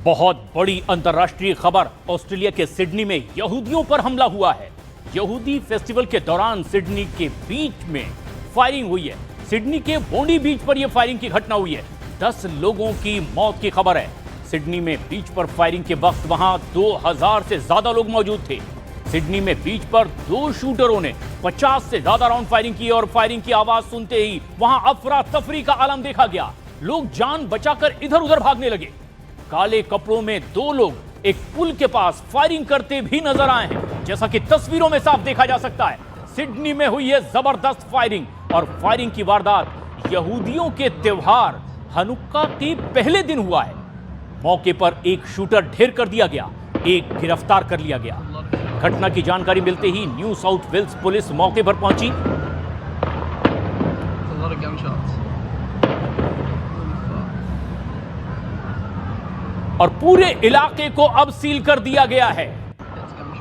बहुत बड़ी अंतर्राष्ट्रीय खबर। ऑस्ट्रेलिया के सिडनी में यहूदियों पर हमला हुआ है। यहूदी फेस्टिवल के दौरान सिडनी के बीच में फायरिंग हुई है। सिडनी के बोंडी बीच पर यह फायरिंग की घटना हुई है। 10 लोगों की मौत की खबर है। सिडनी में बीच पर फायरिंग के वक्त वहां 2000 से ज्यादा लोग मौजूद थे। सिडनी में बीच पर 2 शूटरों ने 50 से ज्यादा राउंड फायरिंग की और फायरिंग की आवाज सुनते ही वहां अफरा तफरी का आलम देखा गया। लोग जान बचाकर इधर उधर भागने लगे। काले कपड़ों में 2 लोग एक पुल के पास फायरिंग करते भी नजर आए हैं, जैसा कि तस्वीरों में साफ देखा जा सकता है। सिडनी में हुई है जबरदस्त फायरिंग और फायरिंग की वारदात यहूदियों के त्योहार हनुक्का के पहले दिन हुआ है। मौके पर एक शूटर ढेर कर दिया गया, एक गिरफ्तार कर लिया गया। घटना की जानकारी मिलते ही न्यू साउथ वेल्स पुलिस मौके पर पहुंची। और पूरे इलाके को अब सील कर दिया गया है।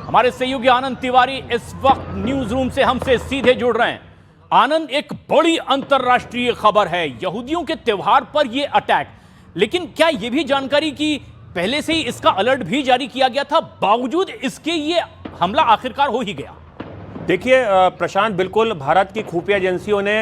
हमारे सहयोगी आनंद तिवारी इस वक्त न्यूज रूम से हमसे सीधे जुड़ रहे हैं। आनंद, एक बड़ी अंतर्राष्ट्रीय खबर है, यहूदियों के त्योहार पर यह अटैक। लेकिन क्या यह भी जानकारी कि पहले से ही इसका अलर्ट भी जारी किया गया था, बावजूद इसके ये हमला आखिरकार हो ही गया? देखिए प्रशांत, बिल्कुल भारत की खुफिया एजेंसियों ने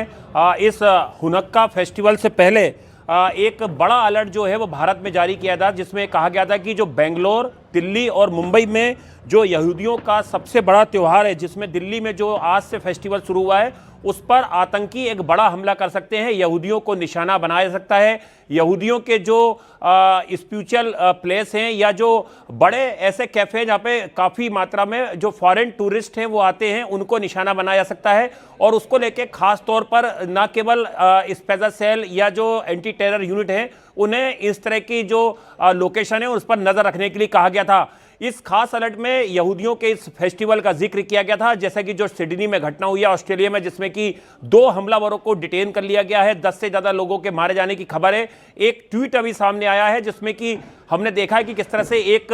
इस हुनक्का फेस्टिवल से पहले एक बड़ा अलर्ट जो है वो भारत में जारी किया था, जिसमें कहा गया था कि जो बेंगलोर, दिल्ली और मुंबई में जो यहूदियों का सबसे बड़ा त्यौहार है, जिसमें दिल्ली में जो आज से फेस्टिवल शुरू हुआ है, उस पर आतंकी एक बड़ा हमला कर सकते हैं, यहूदियों को निशाना बनाया जा सकता है। यहूदियों के जो स्पिरिचुअल प्लेस हैं या जो बड़े ऐसे कैफ़े जहाँ पे काफ़ी मात्रा में जो फॉरेन टूरिस्ट हैं वो आते हैं, उनको निशाना बनाया जा सकता है। और उसको लेके खास तौर पर न केवल स्पेशल सेल या जो एंटी टेरर यूनिट है, उन्हें इस तरह की जो लोकेशन है उस पर नज़र रखने के लिए कहा गया था। इस खास अलर्ट में यहूदियों के इस फेस्टिवल का जिक्र किया गया था, जैसा कि जो सिडनी में घटना हुई है ऑस्ट्रेलिया में, जिसमें कि 2 हमलावरों को डिटेन कर लिया गया है। 10 से ज़्यादा लोगों के मारे जाने की खबर है। एक ट्वीट अभी सामने आया है जिसमें कि हमने देखा है कि किस तरह से एक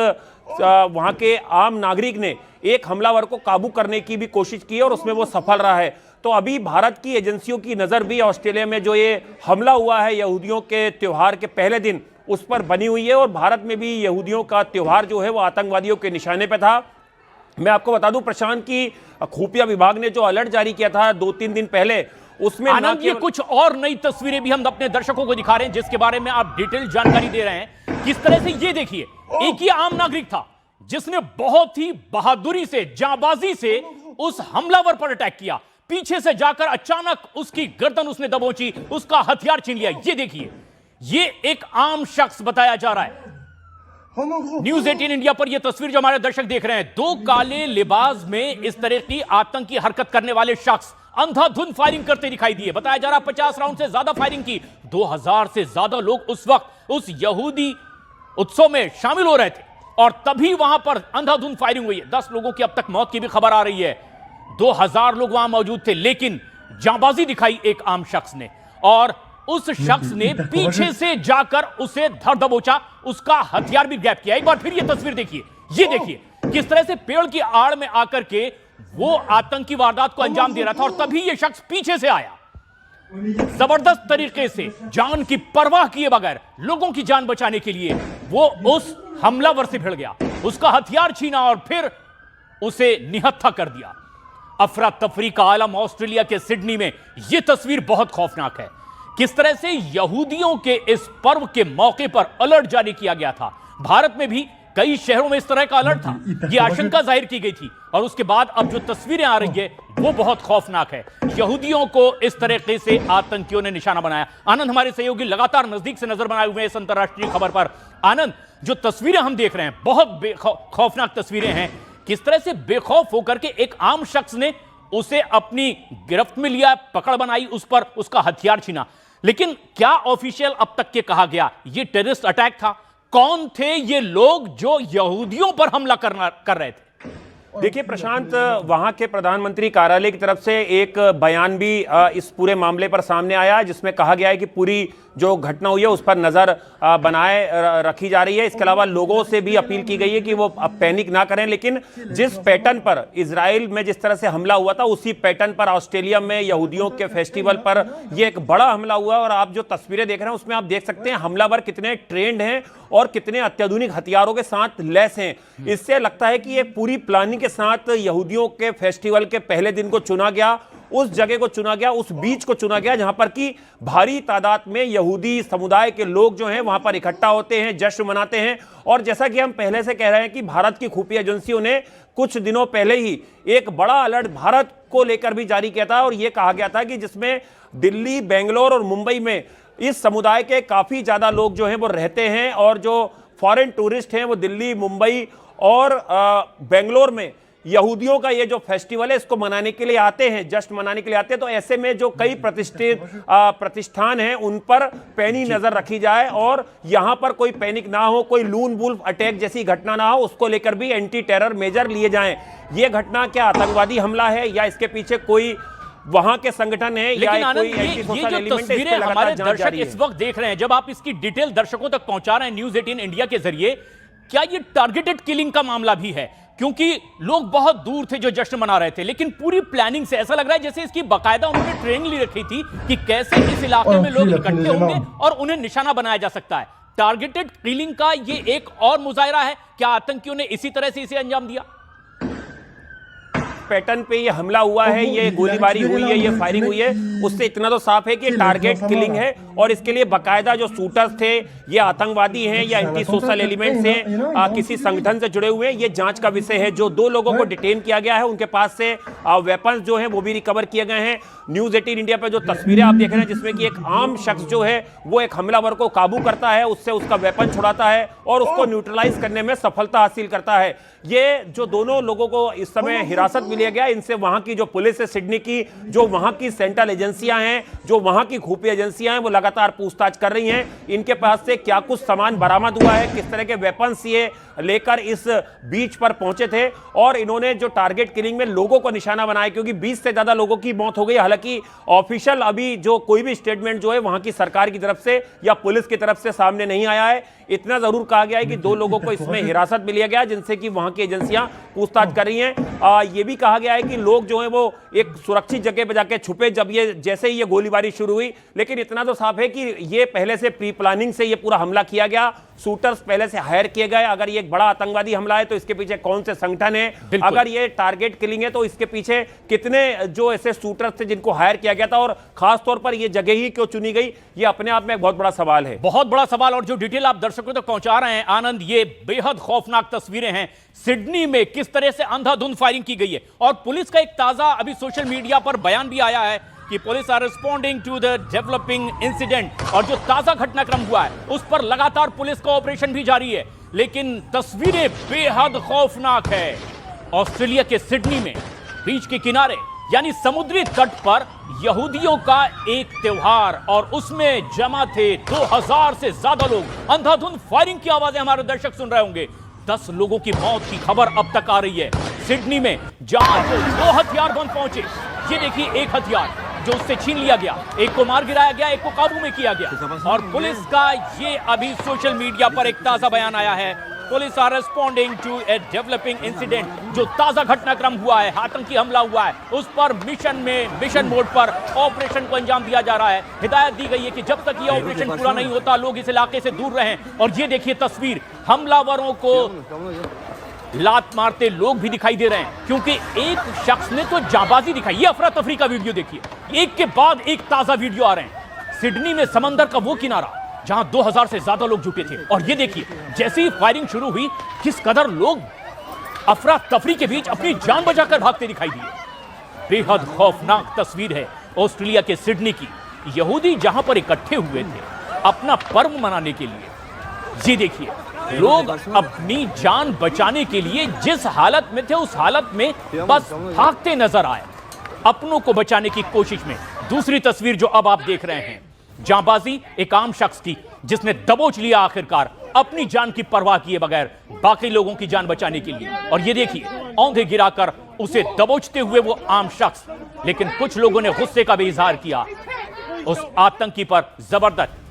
वहाँ के आम नागरिक ने एक हमलावर को काबू करने की भी कोशिश की और उसमें वो सफल रहा है। तो अभी भारत की एजेंसियों की नज़र भी ऑस्ट्रेलिया में जो ये हमला हुआ है यहूदियों के त्यौहार के पहले दिन, उस पर बनी हुई है। और भारत में भी यहूदियों का त्यौहार जो है वो आतंकवादियों के निशाने पे था। मैं आपको बता दूं प्रशांत की खुफिया विभाग ने जो अलर्ट जारी किया था 2-3 दिन पहले, उसमें आनंद, ये कुछ और नई तस्वीरें भी हम अपने दर्शकों को दिखा रहे हैं, जिसके बारे में आप डिटेल जानकारी दे रहे हैं। किस तरह से ये देखिए, एक ही आम नागरिक था जिसने बहुत ही बहादुरी से, जांबाजी से उस हमलावर पर अटैक किया। पीछे से जाकर अचानक उसकी गर्दन उसने दबोची, उसका हथियार छीन लिया। ये देखिए, ये एक आम शख्स बताया जा रहा है। न्यूज 18 इंडिया पर यह तस्वीर जो हमारे दर्शक देख रहे हैं, 2 काले लिबास में इस तरह की आतंकी हरकत करने वाले शख्स अंधाधुंध फायरिंग करते दिखाई दिए। बताया जा रहा 50 राउंड से ज्यादा फायरिंग की। 2000 से ज्यादा लोग उस वक्त उस यहूदी उत्सव में शामिल हो रहे थे और तभी वहां पर अंधाधुंध फायरिंग हुई है। 10 लोगों की अब तक मौत की भी खबर आ रही है। 2000 लोग वहां मौजूद थे, लेकिन जांबाजी दिखाई एक आम शख्स ने और उस शख्स ने पीछे से जाकर उसे धर दबोचा, उसका हथियार भी गैप किया। एक बार फिर ये तस्वीर देखिए, ये देखिए किस तरह से पेड़ की आड़ में आकर के वो आतंकी वारदात को अंजाम दे रहा था और तभी ये शख्स पीछे से आया। जबरदस्त तरीके से जान की परवाह किए बगैर लोगों की जान बचाने के लिए वो उस हमलावर से भिड़ गया, उसका हथियार छीना और फिर उसे निहत्था कर दिया। अफरा तफरी का आलम ऑस्ट्रेलिया के सिडनी में। यह तस्वीर बहुत खौफनाक है। किस तरह से यहूदियों के इस पर्व के मौके पर अलर्ट जारी किया गया था। भारत में भी कई शहरों में इस तरह का अलर्ट था। यह आशंका जाहिर की गई थी और उसके बाद अब जो तस्वीरें आ रही है वो बहुत खौफनाक है। यहूदियों को इस तरीके से आतंकियों ने निशाना बनाया। आनंद, हमारे सहयोगी लगातार नजदीक से नजर बनाए हुए हैं इस अंतर्राष्ट्रीय खबर पर। आनंद, जो तस्वीरें हम देख रहे हैं बहुत खौफनाक तस्वीरें हैं। किस तरह से बेखौफ होकर के एक आम शख्स ने उसे अपनी गिरफ्त में लिया, पकड़ बनाई, उस पर उसका हथियार छीना। लेकिन क्या ऑफिशियल अब तक के कहा गया ये टेररिस्ट अटैक था? कौन थे ये लोग जो यहूदियों पर हमला कर रहे थे? देखिए प्रशांत, वहां के प्रधानमंत्री कार्यालय की तरफ से एक बयान भी इस पूरे मामले पर सामने आया, जिसमें कहा गया है कि पूरी जो घटना हुई है उस पर नजर बनाए रखी जा रही है। इसके अलावा लोगों से भी अपील की गई है कि वो अब पैनिक ना करें, लेकिन जिस पैटर्न पर इजराइल में जिस तरह से हमला हुआ था उसी पैटर्न पर ऑस्ट्रेलिया में यहूदियों के फेस्टिवल पर यह एक बड़ा हमला हुआ। और आप जो तस्वीरें देख रहे हैं उसमें आप देख सकते हैं हमलावर कितने ट्रेंड हैं और कितने अत्याधुनिक हथियारों के साथ लैस हैं। इससे लगता है कि एक पूरी प्लानिंग के साथ यहूदियों के फेस्टिवल के पहले दिन को चुना गया, उस जगह को चुना गया, उस बीच को चुना गया जहां पर कि भारी तादाद में यहूदी समुदाय के लोग जो हैं वहां पर इकट्ठा होते हैं, जश्न मनाते हैं। और जैसा कि हम पहले से कह रहे हैं कि भारत की खुफिया एजेंसियों ने कुछ दिनों पहले ही एक बड़ा अलर्ट भारत को लेकर भी जारी किया था और यह कहा गया था कि जिसमें दिल्ली, बेंगलोर और मुंबई में इस समुदाय के काफी ज्यादा लोग जो हैं वो रहते हैं और जो फॉरेन टूरिस्ट हैं वो दिल्ली, मुंबई और बेंगलोर में यहूदियों का ये जो फेस्टिवल है इसको मनाने के लिए आते हैं, जश्न मनाने के लिए आते हैं। तो ऐसे में जो कई प्रतिष्ठित प्रतिष्ठान हैं उन पर पैनी नजर रखी जाए और यहां पर कोई पैनिक ना हो, कोई लून वुल्फ अटैक जैसी घटना ना हो, उसको लेकर भी एंटी टेरर मेजर लिए जाएं। ये घटना क्या आतंकवादी हमला है या इसके पीछे कोई वहां के संगठन है या कोई एंटी सोशल एलिमेंट है? तस्वीरें हमारे दर्शक इस वक्त देख रहे हैं, जब आप इसकी डिटेल दर्शकों तक पहुंचा रहे हैं न्यूज़ 18 इंडिया के जरिए, क्या ये टारगेटेड किलिंग का मामला भी है? क्योंकि लोग बहुत दूर थे जो जश्न मना रहे थे, लेकिन पूरी प्लानिंग से ऐसा लग रहा है जैसे इसकी बाकायदा उन्होंने ट्रेनिंग ली रखी थी कि कैसे इस इलाके में लोग इकट्ठे होंगे और उन्हें निशाना बनाया जा सकता है। टारगेटेड किलिंग का ये एक और मुजाहिरा है। क्या आतंकियों ने इसी तरह से इसे अंजाम दिया? पैटर्न पे ये हमला हुआ है, ये गोलीबारी हुई है, ये फायरिंग हुई है, उससे इतना तो साफ है कि टारगेट किलिंग है और इसके लिए बकायदा जो शूटर्स थे ये आतंकवादी हैं या एंटी सोशल एलिमेंट्स हैं, किसी संगठन से जुड़े हुए हैं। ये जांच का विषय है। जो 2 लोगों को डिटेन किया गया है उनके पास से वेपन्स जो हैं वो भी रिकवर किए गए हैं। न्यूज़ 18 इंडिया पर जो तस्वीरें आप देख रहे हैं जिसमें कि एक आम शख्स जो है वो एक हमलावर को काबू करता है, उससे उसका वेपन छुड़ाता है और उसको न्यूट्रलाइज करने में सफलता हासिल करता है। ये जो दोनों लोगों को इस समय हिरासत में लिया गया, इनसे वहां की जो पुलिस है सिडनी की, जो वहां की सेंट्रल एजेंसियां हैं, जो वहां की खुफिया एजेंसियां हैं, वो लगातार पूछताछ कर रही हैं। इनके पास से क्या कुछ सामान बरामद हुआ है, किस तरह के वेपन्स ये लेकर इस बीच पर पहुंचे थे और इन्होंने जो टारगेट किलिंग में लोगों को निशाना बनाया, क्योंकि 20 से ज्यादा लोगों की मौत हो गई। हालांकि ऑफिशियल अभी जो कोई भी स्टेटमेंट जो है वहां की सरकार की तरफ से या पुलिस की तरफ से सामने नहीं आया है। इतना जरूर कहा गया है कि 2 लोगों को इसमें हिरासत में लिया गया जिनसे कि वहां की एजेंसियां पूछताछ कर रही हैं। ये भी कहा गया है कि लोग जो हैं वो एक सुरक्षित जगह पर जाके छुपे जब ये जैसे ही ये गोलीबारी शुरू हुई। लेकिन इतना तो साफ है कि ये पहले से प्री प्लानिंग से ये पूरा हमला किया गया, शूटर्स पहले से हायर किए गए। अगर ये एक बड़ा आतंकवादी हमला है तो इसके पीछे कौन से संगठन है, अगर ये टारगेट किलिंग है तो इसके पीछे कितने जो ऐसे शूटर्स थे जिनको हायर किया गया था और खास तौर पर ये जगह ही क्यों चुनी गई, ये अपने आप में एक बहुत बड़ा सवाल है। बहुत बड़ा सवाल। और जो डिटेल आप दर्शकों तक पहुंचा रहे हैं आनंद, ये बेहद खौफनाक तस्वीरें हैं सिडनी में किस तरह से अंधाधुंध फायरिंग की गई है। और पुलिस का एक ताजा अभी सोशल मीडिया पर बयान भी आया है कि police are responding to the developing incident, और जो ताजा घटनाक्रम हुआ है उस पर लगातार पुलिस का ऑपरेशन भी जारी है। लेकिन तस्वीरें बेहद खौफनाक है। ऑस्ट्रेलिया के सिडनी में बीच के किनारे यानी समुद्री तट पर यहूदियों का एक त्योहार और उसमें जमा थे 2000 से ज्यादा लोग। अंधाधुंध फायरिंग की आवाजें हमारे दर्शक सुन रहे होंगे। 10 लोगों की मौत की खबर अब तक आ रही है सिडनी में, जहां 2 हथियारबंद पहुंचे। ये देखिए एक हथियार जो उससे छीन लिया गया, एक को मार गिराया गया, एक को काबू में किया गया। और पुलिस का ये अभी सोशल मीडिया पर एक ताजा बयान आया है, police are responding to a developing incident. जो ताजा घटनाक्रम हुआ है, आतंकी हमला हुआ है, उस पर मिशन मोड पर ऑपरेशन को अंजाम दिया जा रहा है। हिदायत दी गई है कि जब तक ये ऑपरेशन पूरा नहीं होता लोग इस इलाके से दूर रहें। और ये देखिए तस्वीर, हमलावरों को लात मारते लोग भी दिखाई दे रहे हैं, क्योंकि एक शख्स ने तो जाबाजी दिखाई। ये अफरा तफरी का वीडियो देखिए, एक के बाद एक ताजा वीडियो आ रहे हैं। सिडनी में समंदर का वो किनारा जहां 2000 से ज्यादा लोग जुटे थे, और ये देखिए जैसे ही फायरिंग शुरू हुई किस कदर लोग अफरा तफरी के बीच अपनी जान बचाकर भागते दिखाई दिए। बेहद खौफनाक तस्वीर है ऑस्ट्रेलिया के सिडनी की। यहूदी जहां पर इकट्ठे हुए थे अपना पर्व मनाने के लिए, ये देखिए लोग अपनी जान बचाने के लिए जिस हालत में थे उस हालत में बस भागते नजर आए अपनों को बचाने की कोशिश में। दूसरी तस्वीर जो अब आप देख रहे हैं, जांबाजी एक आम शख्स की जिसने दबोच लिया आखिरकार अपनी जान की परवाह किए बगैर बाकी लोगों की जान बचाने के लिए। और ये देखिए औंधे गिराकर उसे दबोचते हुए वो आम शख्स। लेकिन कुछ लोगों ने गुस्से का भी इजहार किया उस आतंकी पर जबरदस्त